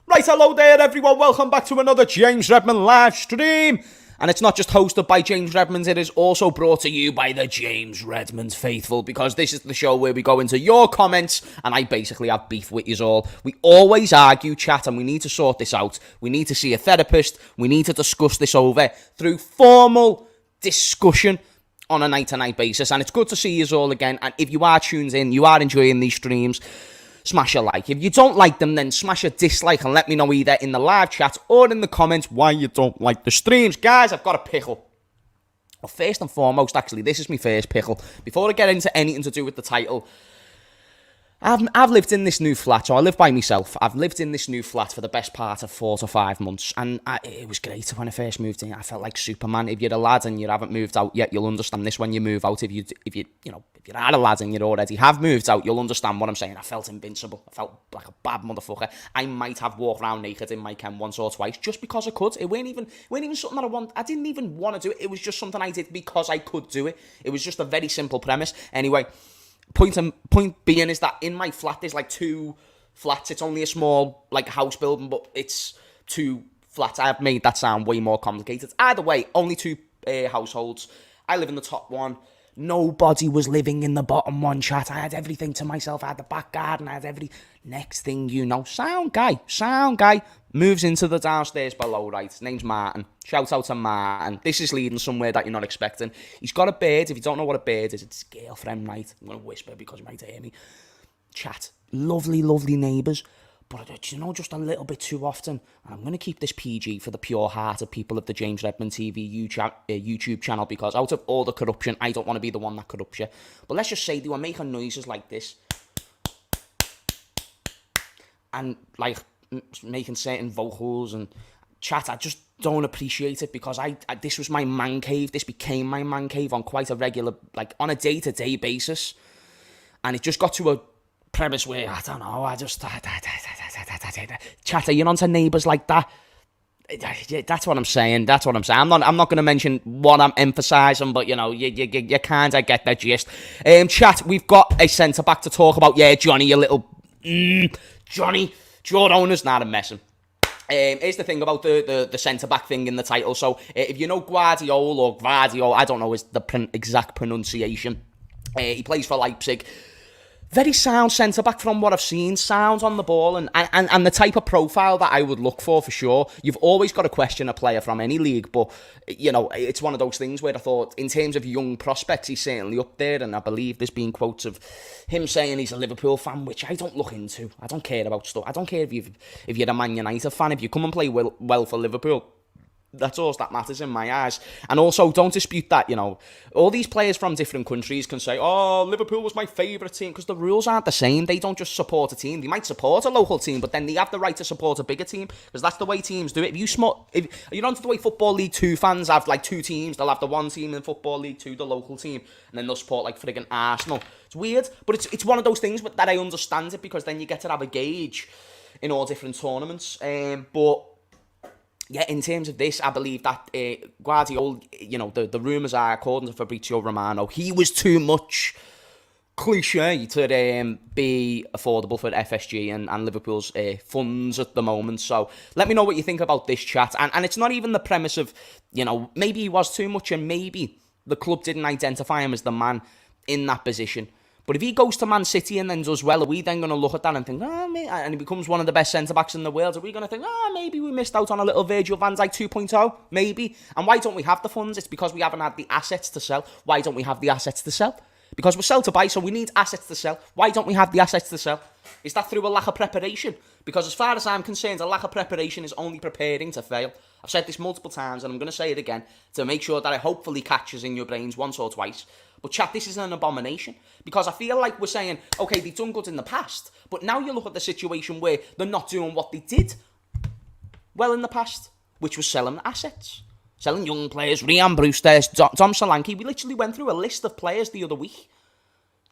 Right, hello there everyone, welcome back to another James Redman live stream. And it's not just hosted by James Redmond, it is also brought to you by the James Redmond faithful, because this is the show where we go into your comments and I basically have beef with you all. We always argue, chat, and we need to sort this out. We need to see a therapist. We need to discuss this over through formal discussion on a night-to-night basis. And it's good to see you all again. And if you are tuned in, you are enjoying these streams, smash a like. If you don't like them, then smash a dislike and let me know either in the live chat or in the comments why you don't like the streams. Guys, I've got a pickle. Well, first and foremost, actually, this is my first pickle. Before I get into anything to do with the title, I've lived in this new flat, so I live by myself. I've lived in this new flat for the best part of 4 to 5 months, and it was great when I first moved in. I felt like Superman. If you're a lad and you haven't moved out yet, you'll understand this when you move out. If you're a lad and you already have moved out, you'll understand what I'm saying. I felt invincible. I felt like a bad motherfucker. I might have walked around naked in my Ken once or twice just because I could. It weren't even something that I didn't even want to do it. It was just something I did because I could do it. It was just a very simple premise. Anyway. Point being is that in my flat there's like 2 flats. It's only a small like house building, but it's 2 flats. I've made that sound way more complicated. Either way, only 2 households. I live in the top one. Nobody was living in the bottom one, chat. I had everything to myself. I had the back garden. I had every... Next thing you know, sound guy moves into the downstairs below, right? His name's Martin. Shout out to Martin. This is leading somewhere that you're not expecting. He's got a bird. If you don't know what a bird is, it's his girlfriend, right? I'm going to whisper because you might hear me. Chat. Lovely neighbours. But, just a little bit too often. I'm going to keep this PG for the pure heart of people of the James Redmond TV YouTube channel, because out of all the corruption, I don't want to be the one that corrupts you. But let's just say they were making noises like this. And, like, making certain vocals and chat. I just don't appreciate it, because this was my man cave. This became my man cave on quite a regular, like, on a day-to-day basis. And it just got to a premise where, I don't know, chat, are you onto neighbours like that? That's what I'm saying. I'm not going to mention what I'm emphasising, but, you kind of get the gist. Chat, we've got a centre-back to talk about. Yeah, Johnny, you little... Johnny, your owner's not a messing. Here's the thing about the centre-back thing in the title. So, if you know Guardiola, I don't know is the exact pronunciation. He plays for Leipzig. Very sound centre-back from what I've seen. Sound on the ball and the type of profile that I would look for sure. You've always got to question a player from any league, but, it's one of those things where I thought, in terms of young prospects, he's certainly up there, and I believe there's been quotes of him saying he's a Liverpool fan, which I don't look into. I don't care about stuff. I don't care if you're a Man United fan. If you come and play well for Liverpool, that's all that matters in my eyes. And also, don't dispute that, all these players from different countries can say, oh, Liverpool was my favourite team, because the rules aren't the same. They don't just support a team. They might support a local team, but then they have the right to support a bigger team, because that's the way teams do it. If you're not the way Football League 2 fans have, like, 2 teams, they'll have the one team in Football League 2, the local team, and then they'll support, like, friggin' Arsenal. It's weird, but it's one of those things that I understand it, because then you get to have a gauge in all different tournaments. But yeah, in terms of this, I believe that Guardiola, the rumours are, according to Fabrizio Romano, he was too much cliche to be affordable for FSG and Liverpool's funds at the moment. So let me know what you think about this, chat. And it's not even the premise of, maybe he was too much and maybe the club didn't identify him as the man in that position. But if he goes to Man City and then does well, are we then going to look at that and think, and he becomes one of the best centre-backs in the world, are we going to think, maybe we missed out on a little Virgil van Dijk 2.0? Maybe. And why don't we have the funds? It's because we haven't had the assets to sell. Why don't we have the assets to sell? Because we're sell to buy, so we need assets to sell. Why don't we have the assets to sell? Is that through a lack of preparation? Because as far as I'm concerned, a lack of preparation is only preparing to fail. I've said this multiple times, and I'm going to say it again to make sure that it hopefully catches in your brains once or twice. But chat, this is an abomination, because I feel like we're saying, okay, they've done good in the past, but now you look at the situation where they're not doing what they did well in the past, which was selling assets. Selling young players, Ryan Brewster, Dom Solanke. We literally went through a list of players the other week.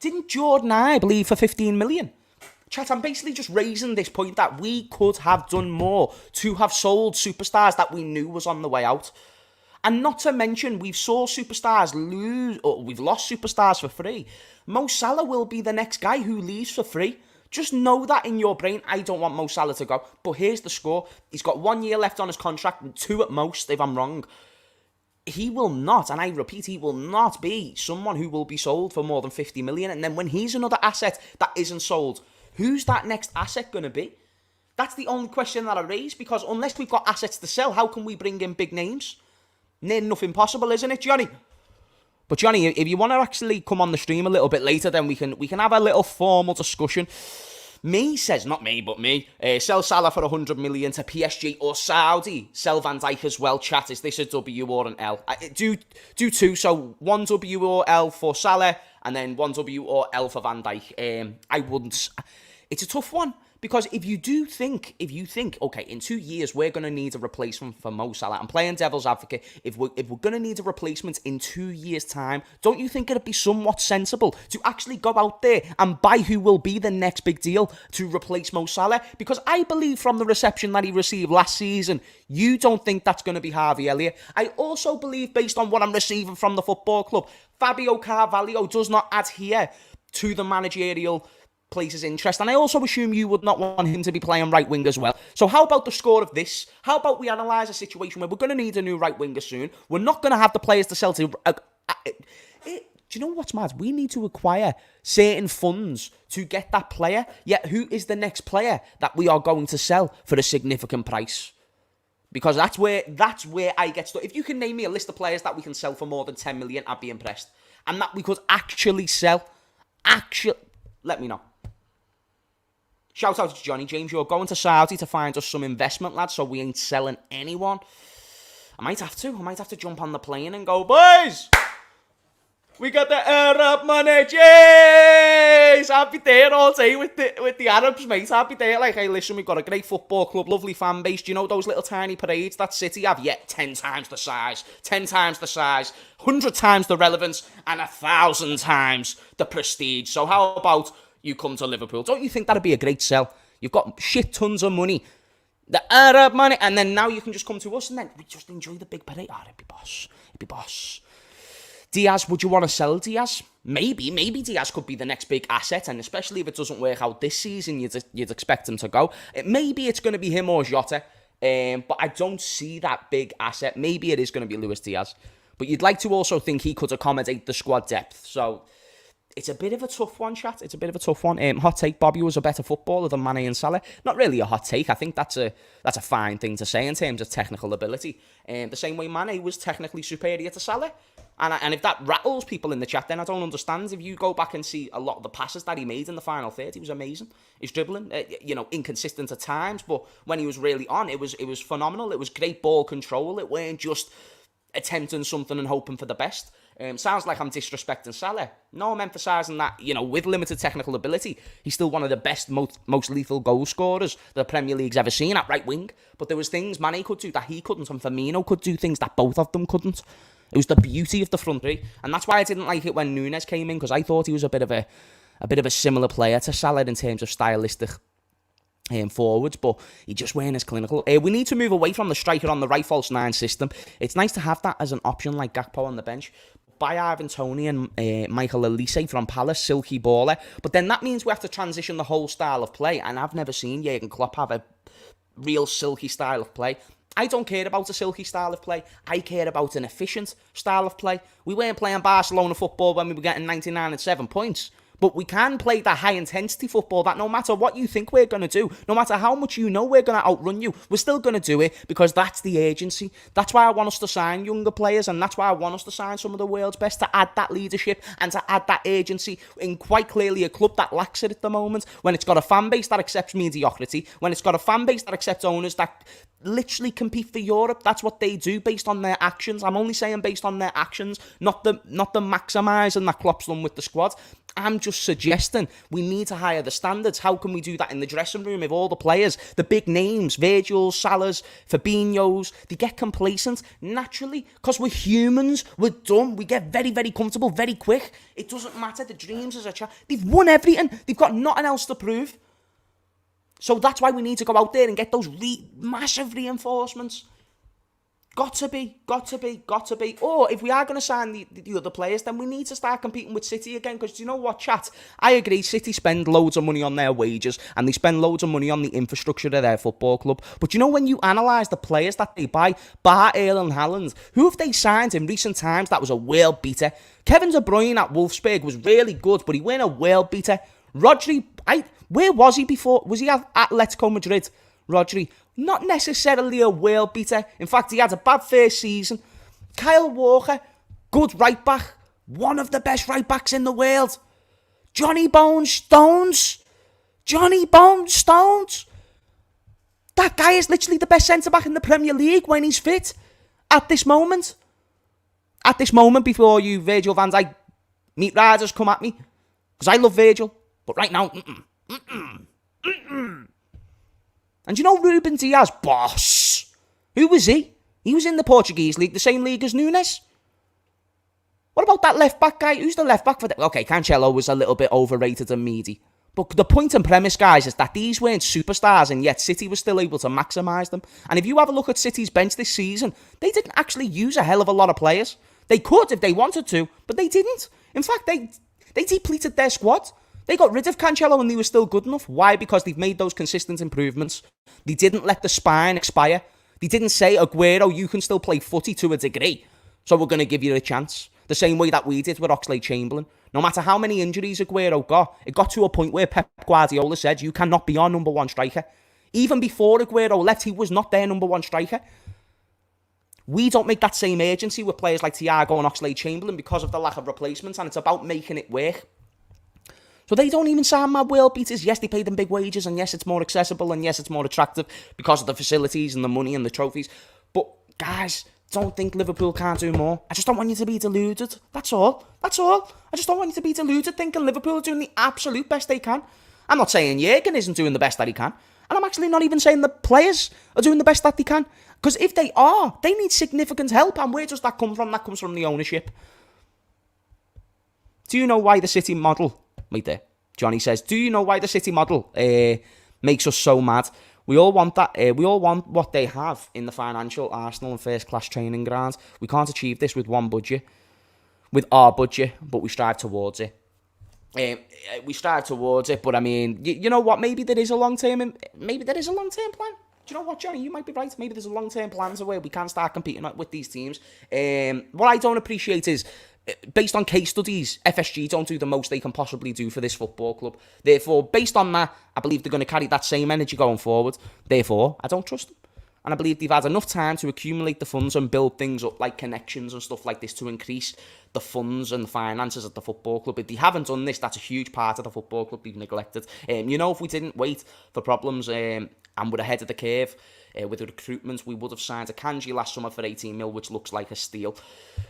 Didn't Jordan I believe for 15 million? Chat, I'm basically just raising this point that we could have done more to have sold superstars that we knew was on the way out. And not to mention, we've saw superstars lose, or we've lost superstars for free. Mo Salah will be the next guy who leaves for free Just know that in your brain. I don't want Mo Salah to go. But here's the score. He's got 1 year left on his contract, and 2 at most, if I'm wrong. He will not, and I repeat, he will not be someone who will be sold for more than 50 million. And then when he's another asset that isn't sold, who's that next asset going to be? That's the only question that I raise, because unless we've got assets to sell, how can we bring in big names? Near enough impossible, isn't it, Johnny? But Johnny, if you want to actually come on the stream a little bit later, then we can have a little formal discussion. Me says, not me, but me, sell Salah for 100 million to PSG or Saudi. Sell Van Dijk as well, chat. Is this a W or an L? Do 2, so 1 W or L for Salah, and then 1 W or L for Van Dijk. I wouldn't... It's a tough one. Because if you think, okay, in 2 years, we're going to need a replacement for Mo Salah. I'm playing devil's advocate. If we're going to need a replacement in 2 years' time, don't you think it'd be somewhat sensible to actually go out there and buy who will be the next big deal to replace Mo Salah? Because I believe from the reception that he received last season, you don't think that's going to be Harvey Elliott. I also believe, based on what I'm receiving from the football club, Fabio Carvalho does not adhere to the managerial places interest, and I also assume you would not want him to be playing right wing as well. So how about the score of this? How about we analyse a situation where we're going to need a new right winger soon? We're not going to have the players to sell to. Do you know what's mad? We need to acquire certain funds to get that player. Yet who is the next player that we are going to sell for a significant price? Because that's where I get stuck. If you can name me a list of players that we can sell for more than 10 million, I'd be impressed. And that we could actually sell. Let me know. Shout out to Johnny James. You're going to Saudi to find us some investment, lads, so we ain't selling anyone. I might have to jump on the plane and go, boys! We got the Arab money, jeez! I'll be there all day with the Arabs, mate. I'll be there like, hey, listen, we've got a great football club, lovely fan base. Do you know those little tiny parades that City have? Yeah, 10 times the size, 100 times the relevance, and 1,000 times the prestige. So how about you come to Liverpool? Don't you think that'd be a great sell? You've got shit tons of money. The Arab money, and then now you can just come to us and then we just enjoy the big parade. It'd be boss. Diaz, would you want to sell Diaz? Maybe Diaz could be the next big asset, and especially if it doesn't work out this season, you'd expect him to go. Maybe it's going to be him or Jota, but I don't see that big asset. Maybe it is going to be Luis Diaz, but you'd like to also think he could accommodate the squad depth. So it's a bit of a tough one, chat. It's a bit of a tough one. Hot take, Bobby was a better footballer than Mane and Salah. Not really a hot take. I think that's a fine thing to say in terms of technical ability. The same way Mane was technically superior to Salah. And if that rattles people in the chat, then I don't understand. If you go back and see a lot of the passes that he made in the final third, he was amazing. His dribbling, inconsistent at times, but when he was really on, it was phenomenal. It was great ball control. It weren't just attempting something and hoping for the best. Sounds like I'm disrespecting Salah. No, I'm emphasising that, with limited technical ability, he's still one of the best, most lethal goal scorers the Premier League's ever seen at right wing. But there was things Mane could do that he couldn't, and Firmino could do things that both of them couldn't. It was the beauty of the front three, and that's why I didn't like it when Núñez came in, because I thought he was a bit of a similar player to Salah in terms of stylistic forwards, but he just weren't as clinical. We need to move away from the striker on the right false nine system. It's nice to have that as an option like Gakpo on the bench. Buy Ivan Toney and Michael Olise from Palace, silky baller. But then that means we have to transition the whole style of play, and I've never seen Jurgen Klopp have a real silky style of play. I don't care about a silky style of play. I care about an efficient style of play. We weren't playing Barcelona football when we were getting 99 and 7 points. But we can play that high-intensity football that no matter what you think we're going to do, no matter how much you know we're going to outrun you, we're still going to do it because that's the agency. That's why I want us to sign younger players, and that's why I want us to sign some of the world's best, to add that leadership and to add that agency in quite clearly a club that lacks it at the moment, when it's got a fan base that accepts mediocrity, when it's got a fan base that accepts owners that literally compete for Europe. That's what they do based on their actions. I'm only saying based on their actions, not the maximising that Klopp's done with the squad. I'm just suggesting we need to higher the standards. How can we do that in the dressing room if all the players, the big names, Virgil's, Salah's, Fabinho's, they get complacent naturally because we're humans, we're dumb, we get very, very comfortable very quick. It doesn't matter, the dreams as a child. They've won everything. They've got nothing else to prove. So that's why we need to go out there and get those massive reinforcements. Got to be. Or if we are going to sign the other players, then we need to start competing with City again. Because do you know what, chat? I agree, City spend loads of money on their wages and they spend loads of money on the infrastructure of their football club. But you know, when you analyse the players that they buy, bar Erling Haaland, who have they signed in recent times that was a world beater? Kevin De Bruyne at Wolfsburg was really good, but he wasn't a world beater. Rodri, where was he before? Was he at Atletico Madrid? Rodri, not necessarily a world beater. In fact, he had a bad first season. Kyle Walker, good right back. One of the best right backs in the world. Johnny Bones Stones. That guy is literally the best centre-back in the Premier League when he's fit. At this moment. Before you Virgil van Dijk meat riders come at me. Because I love Virgil. But right now, And you know Ruben Diaz, boss? Who was he? He was in the Portuguese league, the same league as Nunes. What about that left-back guy? Who's the left-back for the... Okay, Cancelo was a little bit overrated and meaty. But the point and premise, guys, is that these weren't superstars, and yet City was still able to maximise them. And if you have a look at City's bench this season, they didn't actually use a hell of a lot of players. They could if they wanted to, but they didn't. In fact, they depleted their squad. They got rid of Cancelo and they were still good enough. Why? Because they've made those consistent improvements. They didn't let the spine expire. They didn't say, Aguero, you can still play footy to a degree, so we're going to give you a chance. The same way that we did with Oxlade-Chamberlain. No matter how many injuries Aguero got, it got to a point where Pep Guardiola said, you cannot be our number one striker. Even before Aguero left, he was not their number one striker. We don't make that same urgency with players like Thiago and Oxlade-Chamberlain because of the lack of replacements, and it's about making it work. So they don't even sign mad world beaters. Yes, they pay them big wages, and yes, it's more accessible, and yes, it's more attractive because of the facilities and the money and the trophies. But, guys, don't think Liverpool can't do more. I just don't want you to be deluded. That's all. I just don't want you to be deluded thinking Liverpool are doing the absolute best they can. I'm not saying Jurgen isn't doing the best that he can. And I'm actually not even saying the players are doing the best that they can. Because if they are, they need significant help. And where does that come from? That comes from the ownership. Do you know why the City model... Wait there. Johnny says, do you know why the City model makes us so mad? We all want that. We all want what they have in the financial Arsenal and first-class training grounds. We can't achieve this with one budget, with our budget, but we strive towards it. But I mean, you know what? Maybe there is a long-term plan. Do you know what, Johnny? You might be right. Maybe there's a long-term plan to where we can start competing with these teams. What I don't appreciate is, based on case studies, FSG don't do the most they can possibly do for this football club. Therefore, based on that, I believe they're going to carry that same energy going forward. Therefore, I don't trust them. And I believe they've had enough time to accumulate the funds and build things up like connections and stuff like this to increase the funds and the finances of the football club. If they haven't done this, that's a huge part of the football club they've neglected. You know, if we didn't wait for problems and were ahead of the curve with the recruitment, we would have signed Akanji last summer for 18 mil, which looks like a steal.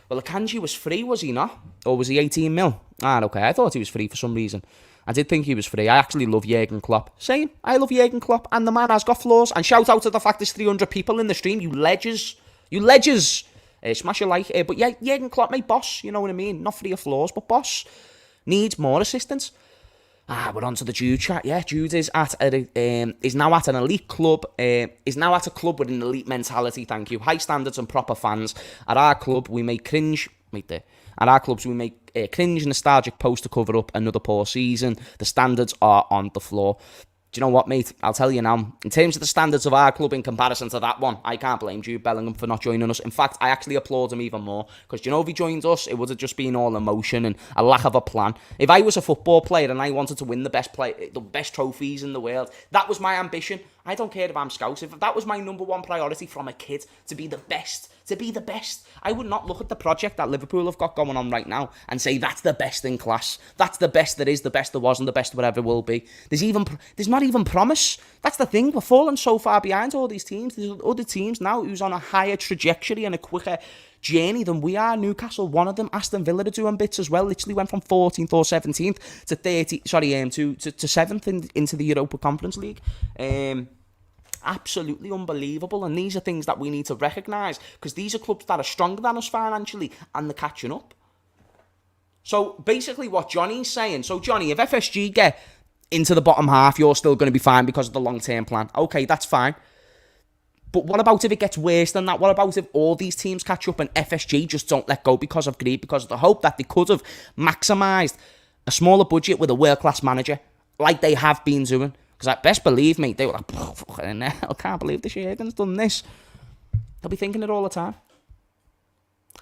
Well, Akanji was free, was he not? Or was he 18 mil? Okay, I thought he was free for some reason. I did think he was free. I actually love Jurgen Klopp. Same. I love Jurgen Klopp, and the man has got flaws. And shout out to the fact there's 300 people in the stream. You ledgers. Smash a like. But yeah, Jurgen Klopp, mate, boss. You know what I mean? Not free of flaws, but boss. Needs more assistance. We're on to the Jude chat. Yeah, Jude is is now at an elite club. Is now at a club with an elite mentality. Thank you. High standards and proper fans. At our club, we make cringe. Wait there. At our clubs, we make cringe nostalgic posts to cover up another poor season. The standards are on the floor. Do you know what, mate? I'll tell you now. In terms of the standards of our club in comparison to that one, I can't blame Jude Bellingham for not joining us. In fact, I actually applaud him even more. Because, you know, if he joined us, it would have just been all emotion and a lack of a plan. If I was a football player and I wanted to win the best trophies in the world, that was my ambition. I don't care if I'm Scouse. If that was my number one priority from a kid, to be the best, I would not look at the project that Liverpool have got going on right now and say that's the best in class. That's the best there is, the best there was, and the best there ever will be. There's not even promise. That's the thing. We're falling so far behind all these teams. There's other teams now who's on a higher trajectory and a quicker journey than we are. Newcastle, one of them. Aston Villa are doing bits as well. Literally went from 14th or 17th to 7th into the Europa Conference League. Absolutely unbelievable, and these are things that we need to recognise, because these are clubs that are stronger than us financially and they're catching up. So basically what Johnny's saying, so Johnny, if FSG get into the bottom half, you're still going to be fine because of the long-term plan. Okay, that's fine. But what about if it gets worse than that? What about if all these teams catch up and FSG just don't let go because of greed, because of the hope that they could have maximised a smaller budget with a world-class manager, like they have been doing? Because best believe me, they were like, fucking hell, I can't believe this Jurgen's done this. They'll be thinking it all the time.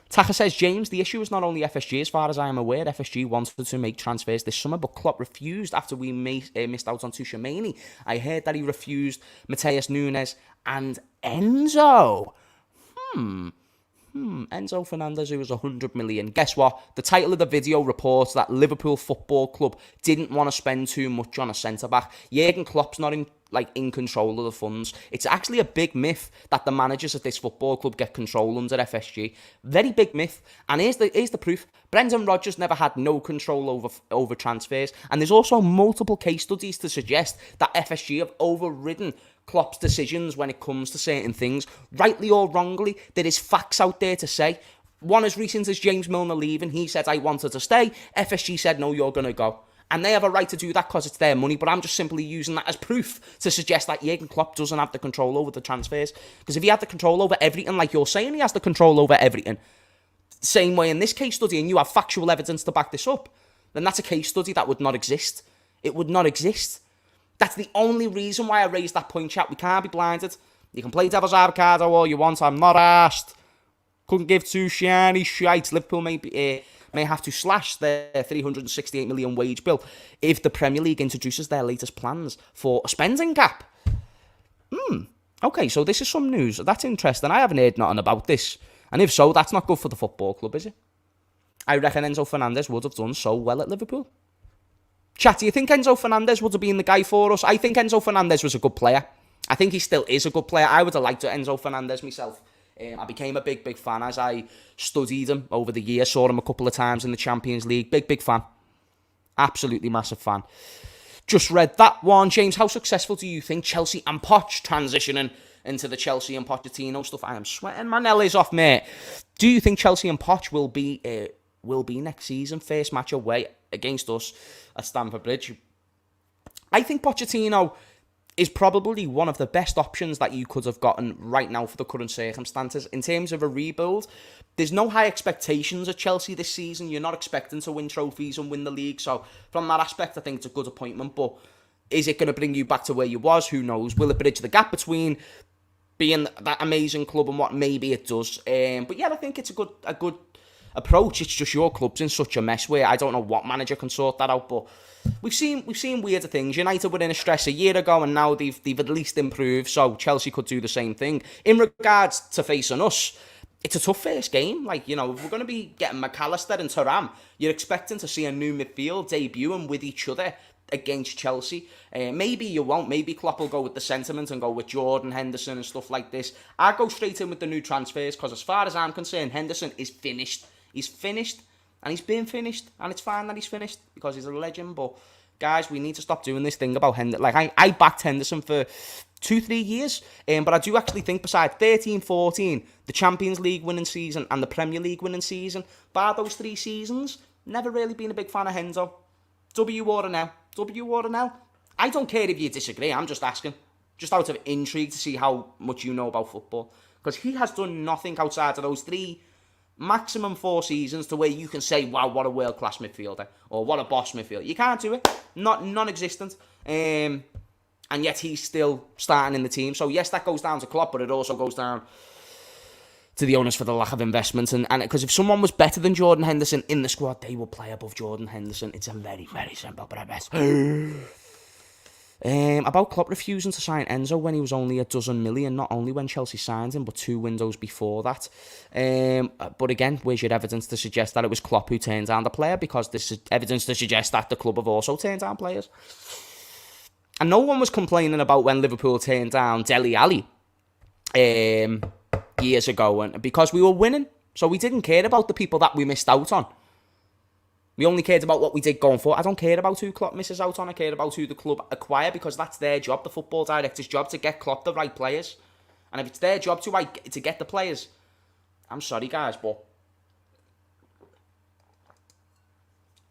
Taka says, James, the issue is not only FSG. As far as I am aware, FSG wanted to make transfers this summer, but Klopp refused after we missed out on Tuchemani. I heard that he refused Mateus Nunes and Enzo. Enzo Fernandez, who was 100 million. Guess what? The title of the video reports that Liverpool Football Club didn't want to spend too much on a centre-back. Jurgen Klopp's not in control of the funds. It's actually a big myth that the managers of this football club get control under FSG. Very big myth. And here's the proof. Brendan Rodgers never had no control over transfers. And there's also multiple case studies to suggest that FSG have overridden Klopp's decisions when it comes to certain things. Rightly or wrongly, there is facts out there to say. One as recent as James Milner leaving, he said, I wanted to stay. FSG said, no, you're going to go. And they have a right to do that because it's their money, but I'm just simply using that as proof to suggest that Jurgen Klopp doesn't have the control over the transfers. Because if he had the control over everything, like you're saying, he has the control over everything, same way in this case study, and you have factual evidence to back this up, then that's a case study that would not exist. It would not exist. That's the only reason why I raised that point, chat. We can't be blinded. You can play devil's avocado all you want. I'm not asked. Couldn't give two shiny shites. Liverpool may have to slash their 368 million wage bill if the Premier League introduces their latest plans for a spending cap. Okay, so this is some news. That's interesting. I haven't heard nothing about this. And if so, that's not good for the football club, is it? I reckon Enzo Fernandez would have done so well at Liverpool. Chat, do you think Enzo Fernandez would have been the guy for us? I think Enzo Fernandez was a good player. I think he still is a good player. I would have liked Enzo Fernandez myself. I became a big fan as I studied him over the year. Saw him a couple of times in the Champions League. Big fan. Absolutely massive fan. Just read that one. James, how successful do you think Chelsea and Poch transitioning into the Chelsea and Pochettino stuff? I am sweating my Nellies off, mate. Do you think Chelsea and Poch will be next season? First match away against us at Stamford Bridge. I think Pochettino is probably one of the best options that you could have gotten right now for the current circumstances. In terms of a rebuild, there's no high expectations at Chelsea this season. You're not expecting to win trophies and win the league. So from that aspect, I think it's a good appointment. But is it going to bring you back to where you was? Who knows? Will it bridge the gap between being that amazing club and what maybe it does? But yeah, I think it's a good approach. It's just your club's in such a mess where I don't know what manager can sort that out, but we've seen weirder things. United were in a stress a year ago, and now they've at least improved. So Chelsea could do the same thing. In regards to facing us, it's a tough first game. Like, you know, if we're going to be getting McAllister and Thuram, you're expecting to see a new midfield debuting with each other against Chelsea. Maybe you won't. Maybe Klopp will go with the sentiment and go with Jordan, Henderson and stuff like this. I'll go straight in with the new transfers because as far as I'm concerned, Henderson is finished. He's finished, and he's been finished, and it's fine that he's finished because he's a legend. But guys, we need to stop doing this thing about Henderson. Like I backed Henderson for 2-3 years, but I do actually think besides 13-14, the Champions League winning season and the Premier League winning season, bar those 3 seasons, never really been a big fan of Henzo. W or an L? W or an L? I don't care if you disagree. I'm just asking, just out of intrigue to see how much you know about football, because he has done nothing outside of those 3. Maximum 4 seasons to where you can say, wow, what a world-class midfielder, or what a boss midfielder. You can't do it. Non-existent. And yet he's still starting in the team. So yes, that goes down to Klopp, but it also goes down to the owners for the lack of investment. And because if someone was better than Jordan Henderson in the squad, they will play above Jordan Henderson. It's a very, very simple premise. About Klopp refusing to sign Enzo when he was only a dozen million, not only when Chelsea signed him, but 2 windows before that. But again, where's your evidence to suggest that it was Klopp who turned down the player? Because there's evidence to suggest that the club have also turned down players. And no one was complaining about when Liverpool turned down Dele Alli years ago, and because we were winning. So we didn't care about the people that we missed out on. We only cared about what we did going forward. I don't care about who Klopp misses out on. I care about who the club acquire, because that's their job, the football director's job, to get Klopp the right players. And if it's their job to get the players, I'm sorry, guys, but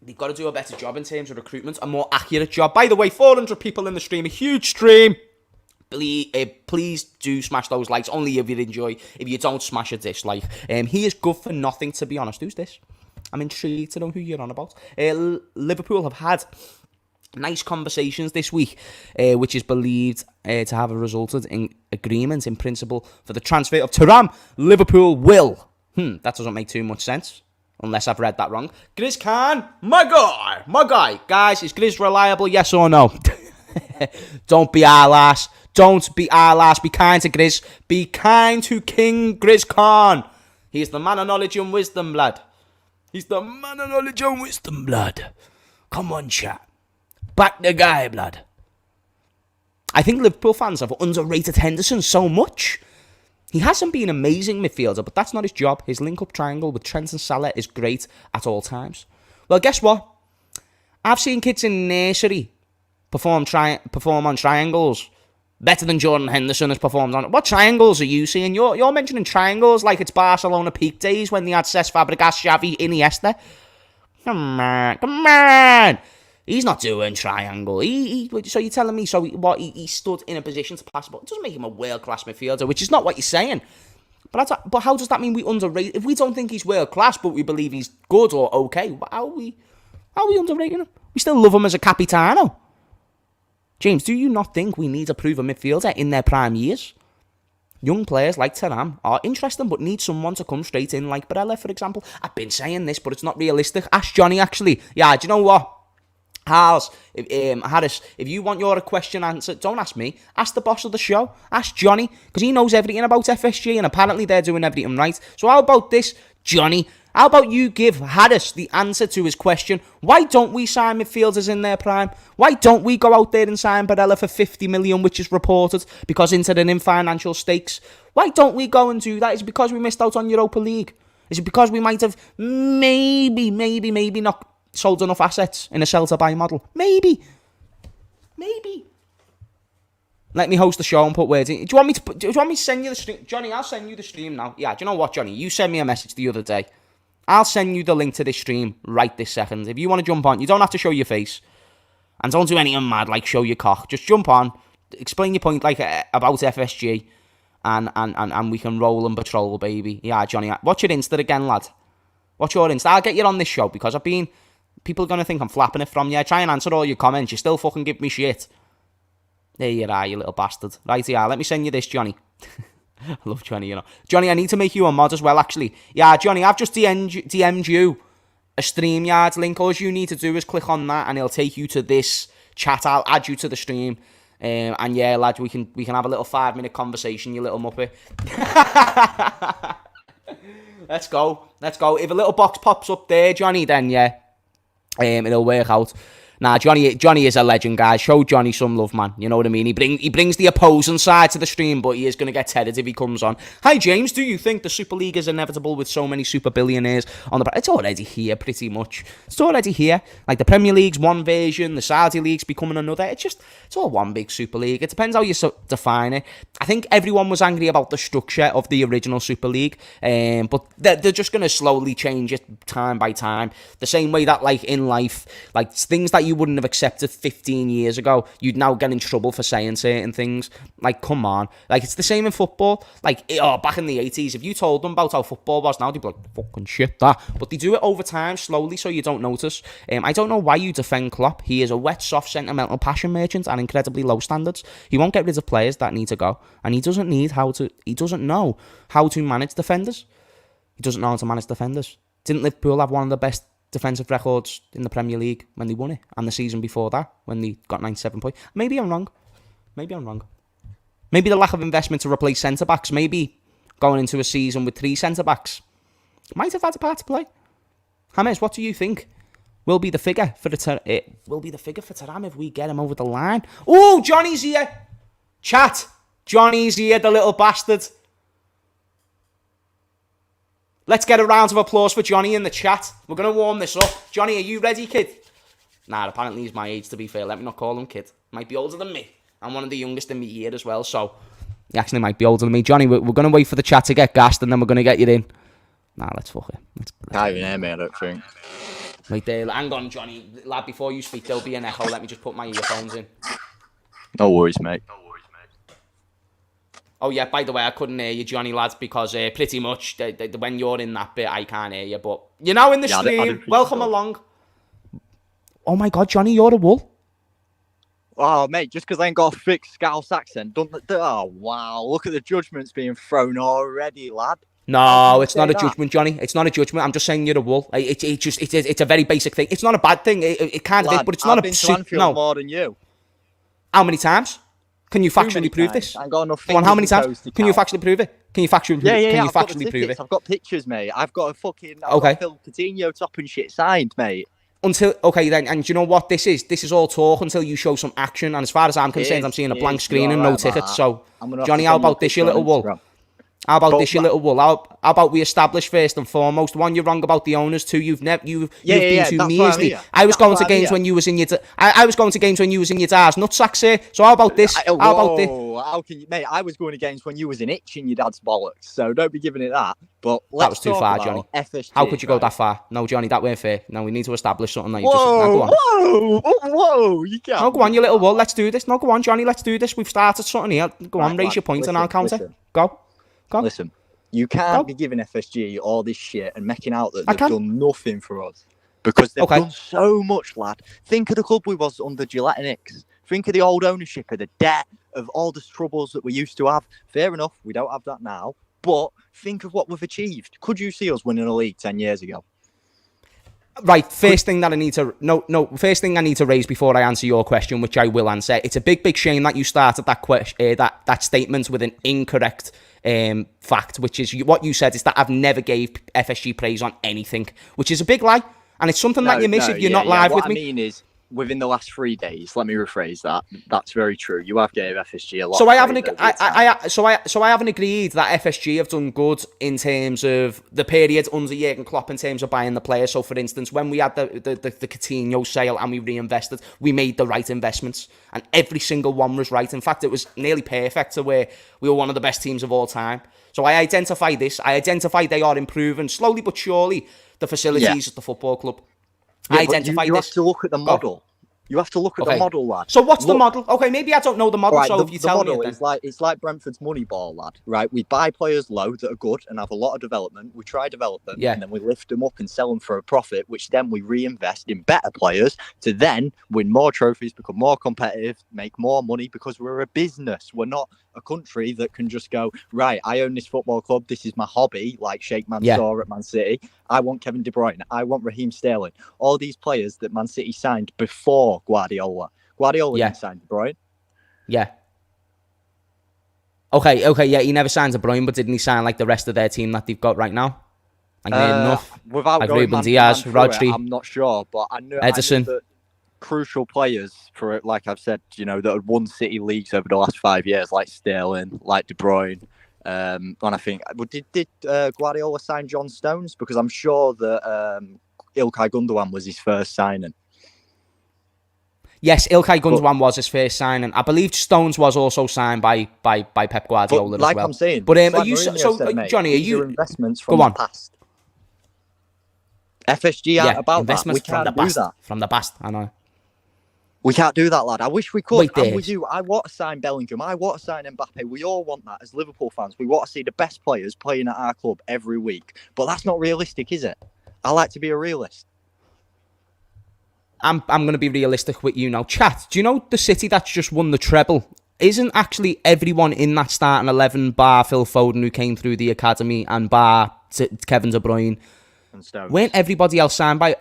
they've got to do a better job in terms of recruitment, a more accurate job. By the way, 400 people in the stream, a huge stream. Please do smash those likes, only if you enjoy. If you don't, smash a dislike. He is good for nothing, to be honest. Who's this? I'm intrigued to know who you're on about. Liverpool have had nice conversations this week, which is believed to have resulted in agreement in principle for the transfer of Thuram. Liverpool will. That doesn't make too much sense, unless I've read that wrong. Grizz Khan, my guy. Guys, is Grizz reliable, yes or no? Don't be our ass. Don't be our ass. Be kind to Grizz. Be kind to King Grizz Khan. He's the man of knowledge and wisdom, lad. He's the man of knowledge and wisdom, blood. Come on, chat. Back the guy, blood. I think Liverpool fans have underrated Henderson so much. He hasn't been an amazing midfielder, but that's not his job. His link-up triangle with Trent and Salah is great at all times. Well, guess what? I've seen kids in nursery perform on triangles better than Jordan Henderson has performed on. What triangles are you seeing? You're mentioning triangles like it's Barcelona peak days when they had Cesc Fabregas, Xavi, Iniesta. Come on. He's not doing triangle. So you're telling me he stood in a position to pass the ball? It doesn't make him a world-class midfielder, which is not what you're saying. But how does that mean we underrate? If we don't think he's world-class, but we believe he's good or okay, how are we underrating him? We still love him as a capitano. James, do you not think we need a proven midfielder in their prime years? Young players like Thuram are interesting, but need someone to come straight in, like Barella, for example. I've been saying this, but it's not realistic. Ask Johnny, actually. Yeah, do you know what? Harris, if you want your question answered, don't ask me. Ask the boss of the show. Ask Johnny, because he knows everything about FSG, and apparently they're doing everything right. So how about this, Johnny? How about you give Harris the answer to his question? Why don't we sign midfielders in their prime? Why don't we go out there and sign Barella for 50 million, which is reported, because into the in financial stakes? Why don't we go and do that? Is it because we missed out on Europa League? Is it because we might have maybe not sold enough assets in a sell to buy model? Maybe. Let me host the show and put words in. Do you want me to send you the stream? Johnny, I'll send you the stream now. Yeah, do you know what, Johnny? You sent me a message the other day. I'll send you the link to this stream right this second. If you want to jump on, you don't have to show your face. And don't do anything mad like show your cock. Just jump on, explain your point like about FSG, and we can roll and patrol, baby. Yeah, Johnny, watch your Insta again, lad. Watch your Insta. I'll get you on this show because people are going to think I'm flapping it from you. I try and answer all your comments. You still fucking give me shit. There you are, you little bastard. Right, yeah, let me send you this, Johnny. I love Johnny, you know. Johnny, I need to make you a mod as well, actually. Yeah, Johnny, I've just DM'd you a StreamYard link. All you need to do is click on that and it'll take you to this chat. I'll add you to the stream. And yeah, lad, we can have a little 5-minute conversation, you little muppet. Let's go. If a little box pops up there, Johnny, then yeah, it'll work out. Nah, Johnny is a legend, guys. Show Johnny some love, man. You know what I mean? He brings the opposing side to the stream, but he is going to get tedded if he comes on. Hi, James. Do you think the Super League is inevitable with so many super billionaires on the... It's already here, pretty much. It's already here. Like, the Premier League's one version, the Saudi League's becoming another. It's all one big Super League. It depends how you define it. I think everyone was angry about the structure of the original Super League, but they're just going to slowly change it time by time. The same way that, like, in life, like, things that you wouldn't have accepted 15 years ago, you'd now get in trouble for saying certain things. Like, come on. Like, it's the same in football. Like, back in the 80s, if you told them about how football was now, they'd be like, fucking shit, that. But they do it over time, slowly, so you don't notice. I don't know why you defend Klopp. He is a wet, soft, sentimental passion merchant and incredibly low standards. He won't get rid of players that need to go. And he doesn't know how to manage defenders. Didn't Liverpool have one of the best defensive records in the Premier League when they won it, and the season before that when they got 97 points? Maybe I'm wrong. Maybe the lack of investment to replace centre-backs, maybe going into a season with 3 centre-backs, might have had a part to play. James, what do you think will be the figure for Thuram if we get him over the line? Oh, Johnny's here. Chat. Johnny's here, the little bastard. Let's get a round of applause for Johnny in the chat. We're going to warm this up. Johnny, are you ready, kid? Nah, apparently he's my age, to be fair. Let me not call him kid. Might be older than me. I'm one of the youngest in my year as well, so he actually might be older than me. Johnny, we're going to wait for the chat to get gassed, and then we're going to get you in. Nah, let's fuck it. Can't even hear me, I don't think. Wait there. Hang on, Johnny. Lad, before you speak, there'll be an echo. Let me just put my earphones in. No worries, mate. Oh yeah, by the way, I couldn't hear you, Johnny lads, because pretty much when you're in that bit, I can't hear you. But you're now in the stream. Welcome along. Oh my God, Johnny, you're a wool. Oh, mate, just because I ain't got a thick Scouse accent, oh, wow, look at the judgments being thrown already, lad. No, it's not a judgment, Johnny. It's not a judgment. I'm just saying you're a wool. It's a very basic thing. It's not a bad thing. It kind of is, but it's not I've been to Anfield more than you. How many times? Can you factually prove this? I ain't got enough. Go on, how many times? Can you factually prove it? Can you factually prove it? Yeah. Can you factually prove it? I've got pictures, mate. I've got a fucking Phil Coutinho top and shit signed, mate. And you know what this is? This is all talk until you show some action. And as far as I'm concerned, I'm seeing a blank screen and no tickets. So, Johnny, how about this, you little wool? How about this, you little wool? How about we establish first and foremost? One, you're wrong about the owners. Two, you've been too measly. I was going to games when you was in your. I was going to games when you was in your dad's nutsacks here. So how about this? How about this? How can you, mate? I was going to games when you was in itching your dad's bollocks. So don't be giving it that. But that was too far, Johnny. FSG, how could you go that far? No, Johnny, that weren't fair. No, we need to establish something that you whoa! You can't. No, go on, you little wool. Let's do this. No, go on, Johnny. Let's do this. We've started something here. Go on, raise your point and I'll counter. Go. Listen. You can't be giving FSG all this shit and making out that they've done nothing for us. Because they've done so much, lad. Think of the club we was under Gelatinix. Think of the old ownership, of the debt, of all the troubles that we used to have. Fair enough, we don't have that now. But think of what we've achieved. Could you see us winning a league 10 years ago? Right, first thing I need to raise before I answer your question, which I will answer. It's a big shame that you started that statement with an incorrect fact, which is what you said is that I've never gave FSG praise on anything, which is a big lie, and it's something that you miss if you're not live with me. What I mean is, within the last 3 days, let me rephrase that. That's very true. You have gave FSG a lot. So I haven't agreed that FSG have done good in terms of the period under Jurgen Klopp in terms of buying the players. So, for instance, when we had the Coutinho sale and we reinvested, we made the right investments, and every single one was right. In fact, it was nearly perfect to where we were one of the best teams of all time. So I identify this. I identify they are improving slowly but surely the facilities at the football club. Yeah, you have to look at the model. You have to look at the model, lad. So what's the model? Okay, maybe I don't know the model, so if you tell me it then. It's like Brentford's Moneyball, lad, right? We buy players low that are good and have a lot of development. We try develop them, and then we lift them up and sell them for a profit, which then we reinvest in better players to then win more trophies, become more competitive, make more money, because we're a business. We're not a country that can just go, right, I own this football club, this is my hobby, like Sheikh Mansour at Man City. I want Kevin De Bruyne. I want Raheem Sterling. All these players that Man City signed before Guardiola. Guardiola didn't sign De Bruyne. Yeah. Okay, yeah, he never signed De Bruyne, but didn't he sign like the rest of their team that they've got right now? Enough. Without like going Ruben Diaz, Rodri, I'm not sure, but I know Henderson. that crucial players for it, like I've said, that had won City leagues over the last 5 years, like Sterling, like De Bruyne. And I think, did Guardiola sign John Stones? Because I'm sure that Ilkay Gundogan was his first signing. Yes, Ilkay Gundogan was his first signing. I believe Stones was also signed by Pep Guardiola as well. Like I'm saying, but are you said, Johnny? Are you investments from the past? FSG aren't about investments that. We can't do that. From the past, I know. We can't do that, lad. I wish we could. I'm with you. I want to sign Bellingham. I want to sign Mbappe. We all want that as Liverpool fans. We want to see the best players playing at our club every week. But that's not realistic, is it? I like to be a realist. I'm going to be realistic with you now. Chat, do you know the City that's just won the treble? Isn't actually everyone in that starting 11 bar Phil Foden, who came through the academy, and bar Kevin De Bruyne? Weren't everybody else signed by...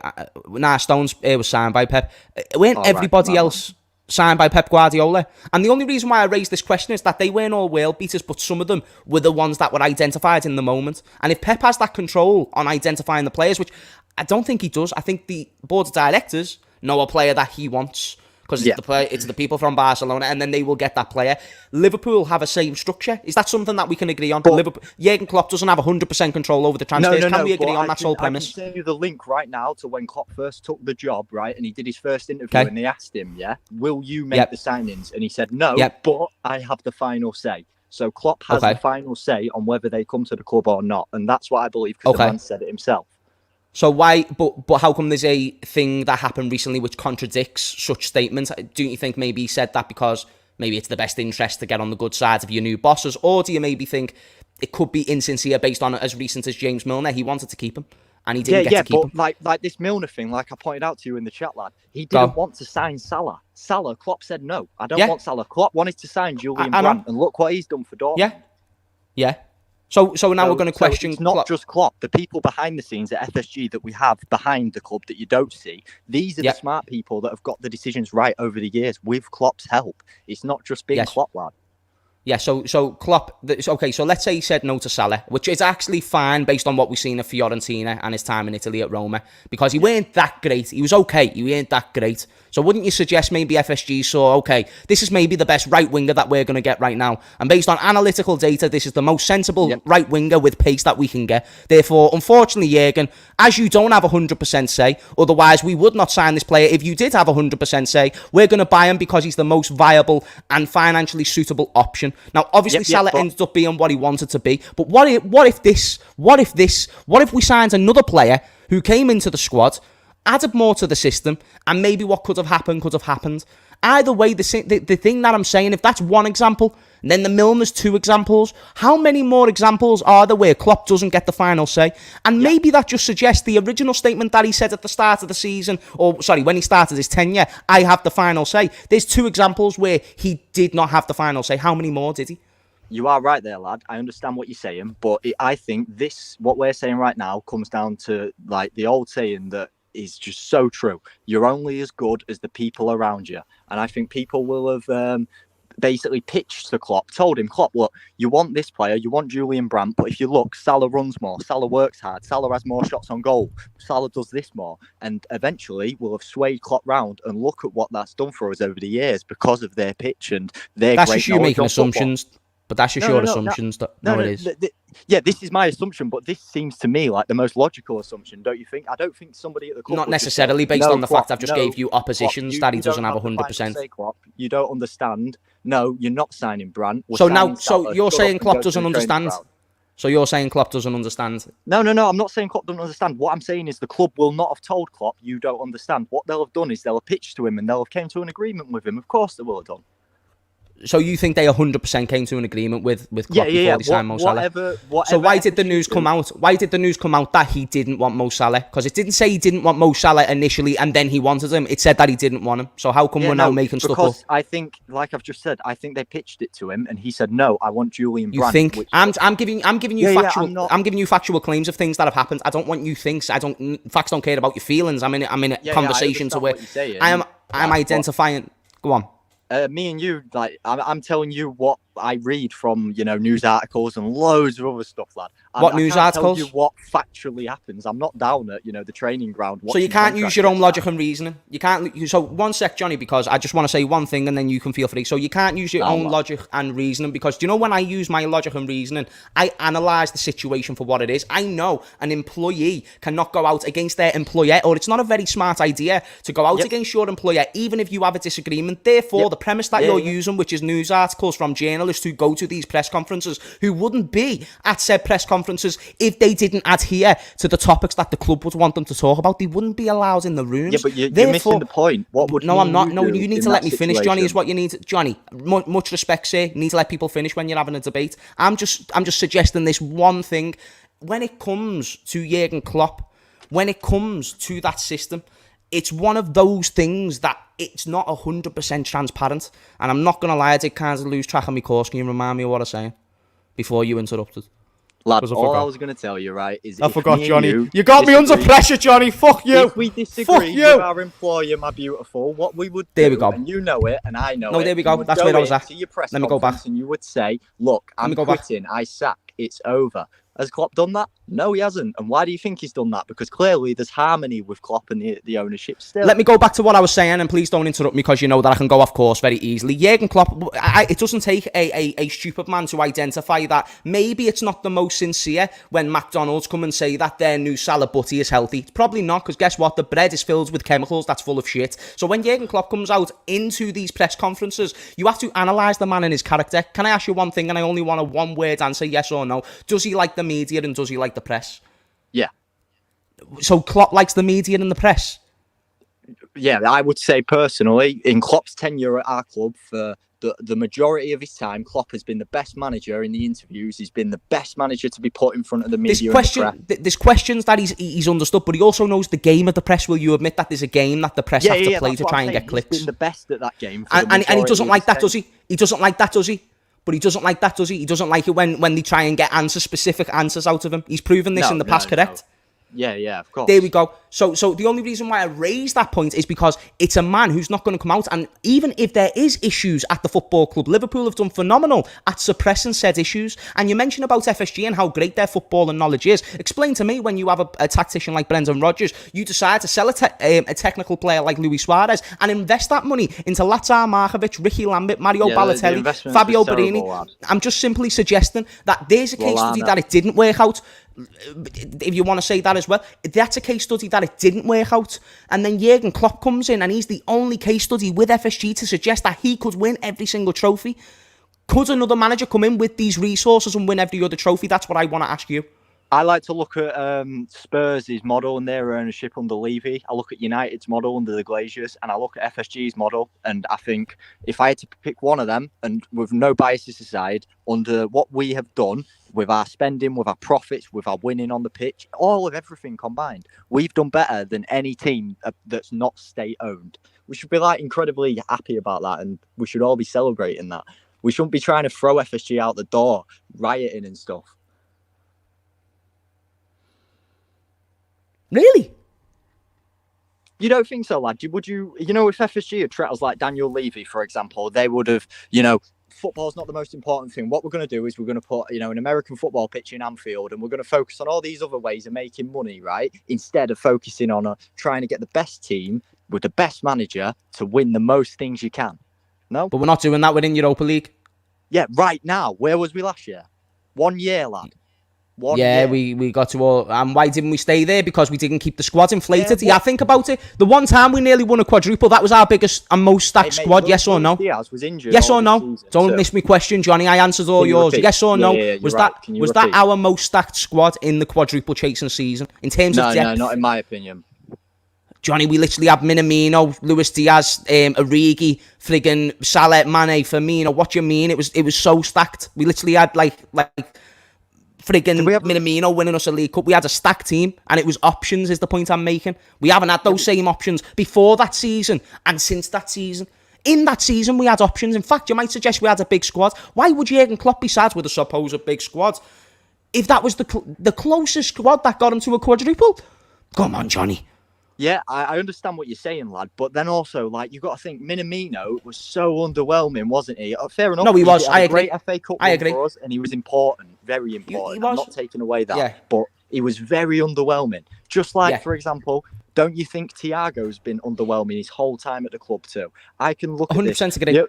Stones was signed by Pep. Weren't everybody else signed by Pep Guardiola? And the only reason why I raised this question is that they weren't all world beaters, but some of them were the ones that were identified in the moment. And if Pep has that control on identifying the players, which I don't think he does, I think the board of directors know a player that he wants, because it's the people from Barcelona, and then they will get that player. Liverpool have a same structure. Is that something that we can agree on? Jurgen Klopp doesn't have 100% control over the transfers. Can we agree on that sole premise? I can send you the link right now to when Klopp first took the job, right? And he did his first interview, and they asked him, will you make the signings? And he said, no, but I have the final say. So Klopp has the final say on whether they come to the club or not. And that's what I believe, because the man said it himself. So why, but how come there's a thing that happened recently which contradicts such statements? Do you think maybe he said that because maybe it's the best interest to get on the good side of your new bosses? Or do you maybe think it could be insincere based on as recent as James Milner? He wanted to keep him, and he didn't get to keep him. Like this Milner thing, like I pointed out to you in the chat, lad, he didn't want to sign Salah. Klopp said no, I don't want Salah. Klopp wanted to sign Julian Brandt, and look what he's done for Dortmund. Yeah. So now we're going to question. It's not just Klopp. The people behind the scenes at FSG that we have behind the club that you don't see, these are the smart people that have got the decisions right over the years with Klopp's help. It's not just being Klopp, lad. Yeah, so Klopp, okay, so let's say he said no to Salah, which is actually fine based on what we've seen at Fiorentina and his time in Italy at Roma, because he weren't that great. He was okay, he weren't that great. So wouldn't you suggest maybe FSG saw, okay, this is maybe the best right winger that we're going to get right now, and based on analytical data, this is the most sensible right winger with pace that we can get. Therefore, unfortunately, Jurgen, as you don't have 100% say, otherwise we would not sign this player. If you did have 100% say, we're going to buy him because he's the most viable and financially suitable option. Now, obviously, Salah ended up being what he wanted to be. But what if we signed another player who came into the squad, added more to the system, and maybe what could have happened? Either way, the thing that I'm saying, if that's one example, and then the Milner's two examples, how many more examples are there where Klopp doesn't get the final say? And maybe that just suggests the original statement that he said at the start of the season, when he started his tenure, I have the final say. There's two examples where he did not have the final say. How many more did he? You are right there, lad. I understand what you're saying, but I think what we're saying right now comes down to like the old saying that is just so true. You're only as good as the people around you. And I think people will have basically pitched to Klopp, told him, Klopp, look, you want this player, you want Julian Brandt, but if you look, Salah runs more, Salah works hard, Salah has more shots on goal, Salah does this more. And eventually we'll have swayed Klopp round, and look at what that's done for us over the years because of their pitch and their That's just you making assumptions. Football. But that's just your assumptions. No, it is. This is my assumption, but this seems to me like the most logical assumption, don't you think? I don't think somebody at the club... Not necessarily, based on the fact I've just gave you oppositions that he doesn't have 100%. Klopp, you don't understand. No, you're not signing Brandt. So you're saying Klopp doesn't understand? So you're saying Klopp doesn't understand? No, I'm not saying Klopp doesn't understand. What I'm saying is the club will not have told Klopp, you don't understand. What they'll have done is they'll have pitched to him and they'll have came to an agreement with him. Of course they will have done. So you think they 100% came to an agreement with Klopp before they signed Mo Salah? So why did the news come out? Why did the news come out that he didn't want Mo Salah? Because it didn't say he didn't want Mo Salah initially and then he wanted him. It said that he didn't want him. So how come we're now making stuff up? Because I think, like I've just said, I think they pitched it to him and he said, "No, I want Julian Brandt." You think? I'm giving you factual. I'm giving you factual claims of things that have happened. I don't want you thinks. Facts don't care about your feelings. I'm in a conversation to where I'm identifying. Go on. Me and you, like, I'm telling you what I read from, news articles and loads of other stuff, lad. What news articles? Tell you what factually happens. I'm not down at, the training ground. So you can't use your own logic and reasoning. You can't. So one sec, Johnny, because I just want to say one thing and then you can feel free. So you can't use your own logic and reasoning because, when I use my logic and reasoning, I analyse the situation for what it is. I know an employee cannot go out against their employer, or it's not a very smart idea to go out against your employer, even if you have a disagreement. Therefore, the premise that you're using, which is news articles from journalists who go to these press conferences, who wouldn't be at said press conferences if they didn't adhere to the topics that the club would want them to talk about. They wouldn't be allowed in the rooms. Yeah, but you're missing the point. What would I'm not. No, you need to let me finish, Johnny. Is what you need, Johnny. Much respect, sir. You need to let people finish when you're having a debate. I'm just suggesting this one thing. When it comes to Jurgen Klopp, when it comes to that system, it's one of those things that it's not 100% transparent. And I'm not going to lie, I did kind of lose track of my course. Can you remind me of what I was saying before you interrupted? Lad, all I was going to tell you, right, is I forgot, Johnny. You got me under pressure, Johnny. Fuck you. If we disagree with our employer, my beautiful, what we would do, there we go. And you know it, and I know it. No, there we go. That's where I was at. Let me go back. And you would say, look, I'm quitting. I sack. It's over. Has Klopp done that? No, he hasn't. And why do you think he's done that? Because clearly there's harmony with Klopp and the ownership still. Let me go back to what I was saying, and please don't interrupt me because you know that I can go off course very easily. Jurgen Klopp, it doesn't take a stupid man to identify that maybe it's not the most sincere when McDonald's come and say that their new salad butty is healthy. It's probably not, because guess what? The bread is filled with chemicals that's full of shit. So when Jurgen Klopp comes out into these press conferences, you have to analyse the man and his character. Can I ask you one thing, and I only want a one-word answer, yes or no? Does he like the media and does he like the press? Yeah. So Klopp likes the media and the press? Yeah, I would say personally, in Klopp's tenure at our club for the majority of his time, Klopp has been the best manager in the interviews. He's been the best manager to be put in front of the media. There's questions that he's understood, but he also knows the game of the press. Will you admit that there's a game that the press have to play to try and get clicks? He's been the best at that game. And he doesn't like that, does he? He doesn't like that, does he? But he doesn't like that, does he? He doesn't like it when they try and get specific answers out of him. He's proven this in the past, correct? Yeah, of course. There we go. So the only reason why I raise that point is because it's a man who's not going to come out. And even if there is issues at the football club, Liverpool have done phenomenal at suppressing said issues. And you mentioned about FSG and how great their football and knowledge is. Explain to me, when you have a tactician like Brendan Rodgers, you decide to sell a technical player like Luis Suarez and invest that money into Lazar Markovic, Ricky Lambert, Mario Balotelli, Fabio Borini. I'm just simply suggesting that there's a case study that it didn't work out. If you want to say that as well, that's a case study that it didn't work out. And then Jurgen Klopp comes in and he's the only case study with FSG to suggest that he could win every single trophy. Could another manager come in with these resources and win every other trophy? That's what I want to ask you. I like to look at Spurs' model and their ownership under Levy. I look at United's model under the Glaziers, and I look at FSG's model. And I think if I had to pick one of them, and with no biases aside, under what we have done with our spending, with our profits, with our winning on the pitch, all of everything combined, we've done better than any team that's not state-owned. We should be incredibly happy about that, and we should all be celebrating that. We shouldn't be trying to throw FSG out the door, rioting and stuff. Really? You don't think so, lad? Would you? If FSG had treated us like Daniel Levy, for example, they would have, football's not the most important thing. What we're going to do is we're going to put, an American football pitch in Anfield, and we're going to focus on all these other ways of making money, right? Instead of focusing on trying to get the best team with the best manager to win the most things you can. No? But we're not doing that within Europa League. Yeah, right now. Where was we last year? 1 year, lad. We got to all. And why didn't we stay there? Because we didn't keep the squad inflated. Yeah, think about it. The one time we nearly won a quadruple, that was our biggest and most stacked squad. Yes or no? Diaz was injured. Yes or no? Don't miss me question, Johnny. I answered all yours. Yes or no? Was that our most stacked squad in the quadruple chasing season in terms of depth? No, not in my opinion. Johnny, we literally had Minamino, Luis Diaz, Origi, friggin' Salah, Mane, Firmino. What do you mean? It was so stacked. We literally had like friggin' Minamino winning us a League Cup. We had a stacked team, and it was options, is the point I'm making. We haven't had those same options before that season and since that season. In that season, we had options. In fact, you might suggest we had a big squad. Why would Jurgen Klopp be sad with a supposed big squad if that was the closest squad that got him to a quadruple? Come on, Johnny. Yeah, I understand what you're saying, lad. But then also, you've got to think, Minamino was so underwhelming, wasn't he? Fair enough. No, he was. I agree. Great FA Cup win for us, and he was important, very important. I'm not taking away that, but he was very underwhelming. Just for example, don't you think Thiago's been underwhelming his whole time at the club too? I can look at 100% agree.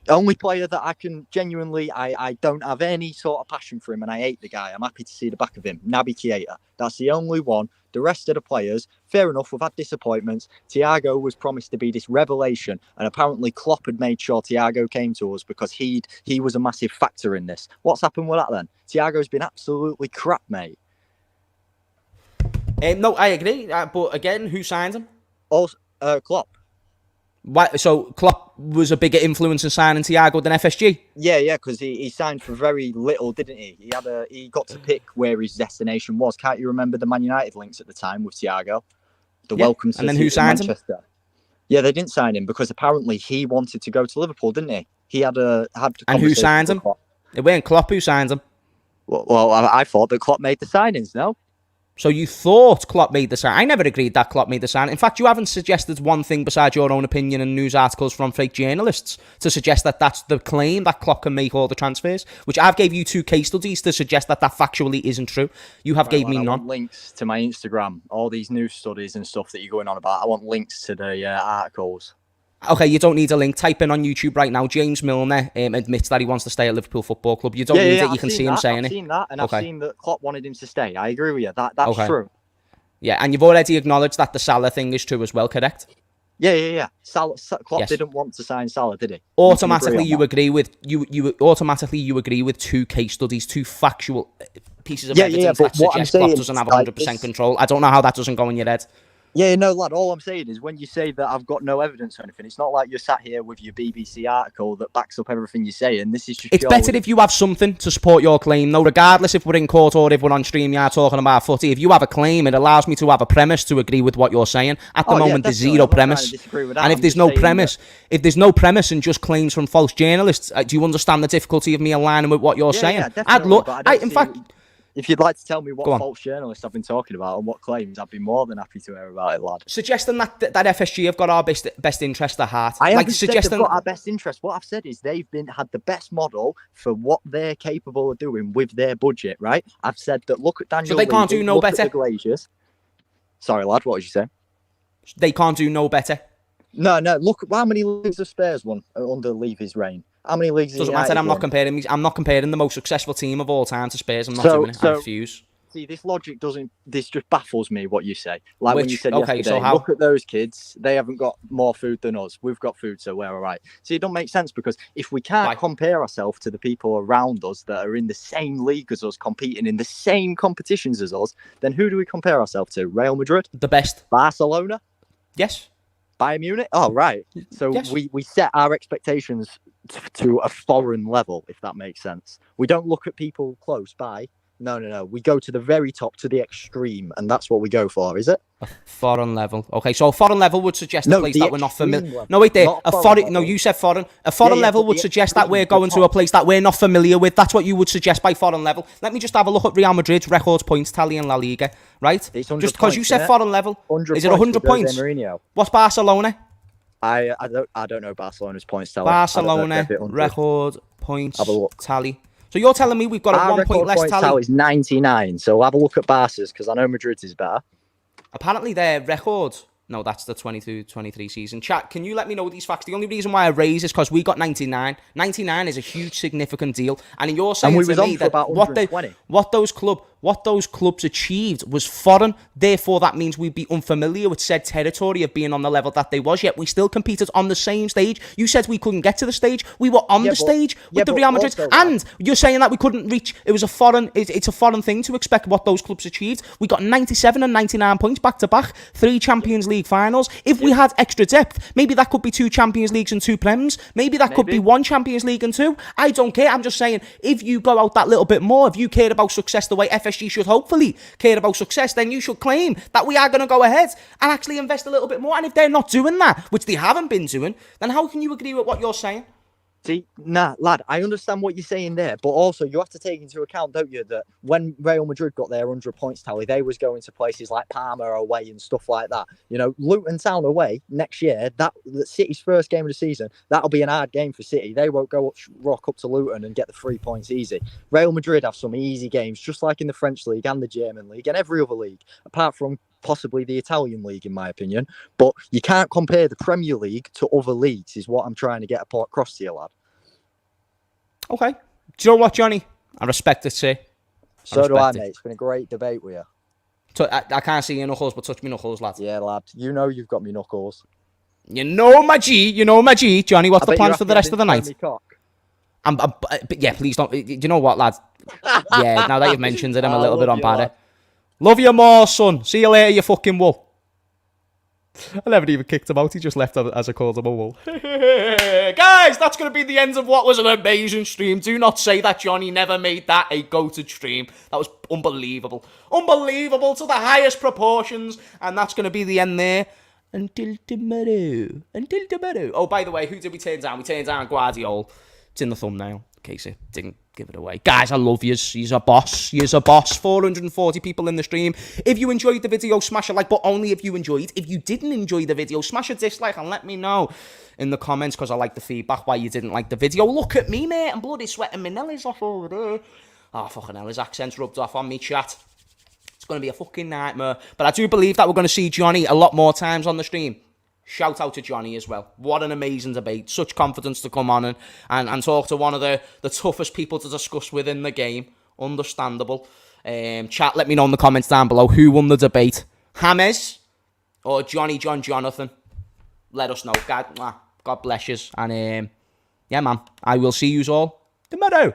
Only player that I can genuinely, I don't have any sort of passion for him, and I hate the guy. I'm happy to see the back of him. Naby Keita. That's the only one. The rest of the players, fair enough, we've had disappointments. Thiago was promised to be this revelation, and apparently Klopp had made sure Thiago came to us because he was a massive factor in this. What's happened with that then? Thiago's been absolutely crap, mate. No, I agree. But again, who signed him? Also, Klopp. Why? So Klopp was a bigger influence in signing Thiago than FSG? Yeah, because he signed for very little, didn't he? He got to pick where his destination was. Can't you remember the Man United links at the time with Thiago? Welcome to and then who signed Manchester. Him? Yeah, they didn't sign him because apparently he wanted to go to Liverpool, didn't he? He had and who signed him? It weren't Klopp who signed him. Well, I thought that Klopp made the signings, no? So you thought Klopp made the sign? I never agreed that Klopp made the sign. In fact, you haven't suggested one thing besides your own opinion and news articles from fake journalists to suggest that that's the claim, that Klopp can make all the transfers, which I've gave you 2 case studies to suggest that factually isn't true. You have gave me none. I want links to my Instagram, all these news studies and stuff that you're going on about. I want links to the articles. Okay, you don't need a link. Type in on YouTube right now. James Milner admits that he wants to stay at Liverpool Football Club. You don't need it. You can see him saying it. I've seen that, and I've seen that Klopp wanted him to stay. I agree with you. That's true. Yeah, and you've already acknowledged that the Salah thing is true as well, correct? Yeah. Klopp didn't want to sign Salah, did he? Automatically, you agree with you agree with 2 case studies, 2 factual pieces of evidence that suggest Klopp doesn't have 100% control. I don't know how that doesn't go in your head. Yeah, no, lad, all I'm saying is when you say that I've got no evidence or anything, it's not like you're sat here with your BBC article that backs up everything you're saying. This is just It's better if you have something to support your claim. No, regardless if we're in court or if we're on StreamYard talking about footy, if you have a claim, it allows me to have a premise to agree with what you're saying. At the moment, there's zero premise. And if there's no premise, and just claims from false journalists, do you understand the difficulty of me aligning with what you're saying? Yeah, in fact, if you'd like to tell me what Go on. false journalists I've been talking about and what claims, I'd be more than happy to hear about it, lad. Suggesting that FSG have got our best interest at heart. I haven't said they've got our best interest. What I've said is they've had the best model for what they're capable of doing with their budget, right? I've said that look at Daniel. So they can't do no better. The Glaziers. Sorry, lad, what did you say? They can't do no better. No. Look, how many leagues have Spurs won under Levy's reign? How many leagues? Doesn't matter. I'm not comparing the most successful team of all time to Spurs. I'm not doing it. I refuse. See, this logic doesn't. This just baffles me. What you say, like when you said yesterday. So how? Look at those kids. They haven't got more food than us. We've got food, so we're all right. See, it don't make sense because if we can't compare ourselves to the people around us that are in the same league as us, competing in the same competitions as us, then who do we compare ourselves to? Real Madrid, the best. Barcelona, yes. Bayern Munich. Oh, right. So yes. we set our expectations to a foreign level, if that makes sense. We don't look at people close by. No. We go to the very top, to the extreme, and that's what we go for, is it? A foreign level. Okay, so a foreign level would suggest a place that we're not familiar. No, wait there. No, you said foreign. A foreign level would suggest that we're going to a place that we're not familiar with. That's what you would suggest by foreign level. Let me just have a look at Real Madrid's record points tally in La Liga, right? Just because you said foreign level. Is it 100 points? What's Barcelona? I don't know Barcelona's points tally. Barcelona record points tally. So you're telling me we've got a 1 point less tally? Our is 99. So we'll have a look at Barca's because I know Madrid's is better. Apparently their record. No, that's the 22-23 season. Chat, can you let me know these facts? The only reason why I raise is because we got 99. 99 is a huge, significant deal. And you're saying to me that what those clubs achieved was foreign. Therefore, that means we'd be unfamiliar with said territory of being on the level that they was. Yet we still competed on the same stage. You said we couldn't get to the stage. We were on the stage with the Real Madrid. And you're saying that we couldn't reach. It was a foreign. It's a foreign thing to expect what those clubs achieved. We got 97 and 99 points back to back. 3 Champions League finals. If we had extra depth, maybe that could be 2 Champions Leagues and 2 Prems. Maybe that could be 1 Champions League and 2. I don't care. I'm just saying, if you go out that little bit more, if you cared about success the way FSG should hopefully care about success, then you should claim that we are going to go ahead and actually invest a little bit more. And if they're not doing that, which they haven't been doing, then how can you agree with what you're saying? See, lad, I understand what you're saying there, but also you have to take into account, don't you, that when Real Madrid got their 100 points tally, they was going to places like Parma away and stuff like that. You know, Luton Town away next year, that City's first game of the season, that'll be an hard game for City. They won't rock up to Luton and get the 3 points easy. Real Madrid have some easy games, just like in the French league and the German league and every other league, apart from possibly the Italian league, in my opinion. But you can't compare the Premier League to other leagues, is what I'm trying to get across to you, lad. Okay. Do you know what, Johnny? I respect it, sir. So do I, mate. It's been a great debate with you. So, I can't see your knuckles, but touch me knuckles, lad. Yeah, lad. You know you've got me knuckles. You know my G. Johnny, what's the plans for the rest of the night? Yeah, please don't. You know what, lad? Yeah, now that you've mentioned it, I'm a little bit on bad. Love you more, son. See you later, you fucking wool. I never even kicked him out. He just left as I called him a wool. Guys, that's going to be the end of what was an amazing stream. Do not say that Johnny never made that a goated stream. That was unbelievable. Unbelievable to the highest proportions. And that's going to be the end there. Until tomorrow. Until tomorrow. Oh, by the way, who did we turn down? We turned down Guardiola. It's in the thumbnail, in case it didn't give it away. Guys, I love yous. He's a boss. He's a boss. 440 people in the stream. If you enjoyed the video, smash a like, but only if you enjoyed. If you didn't enjoy the video, smash a dislike and let me know in the comments, because I like the feedback why you didn't like the video. Look at me, mate. I'm bloody sweating my nellies off over there. Oh, fucking hell, his accent's rubbed off on me, chat. It's going to be a fucking nightmare. But I do believe that we're going to see Johnny a lot more times on the stream. Shout out to Johnny as well. What an amazing debate. Such confidence to come on and talk to one of the toughest people to discuss within the game. Understandable. Chat, let me know in the comments down below who won the debate. James or Jonathan. Let us know. God bless you. And yeah, man, I will see you all tomorrow.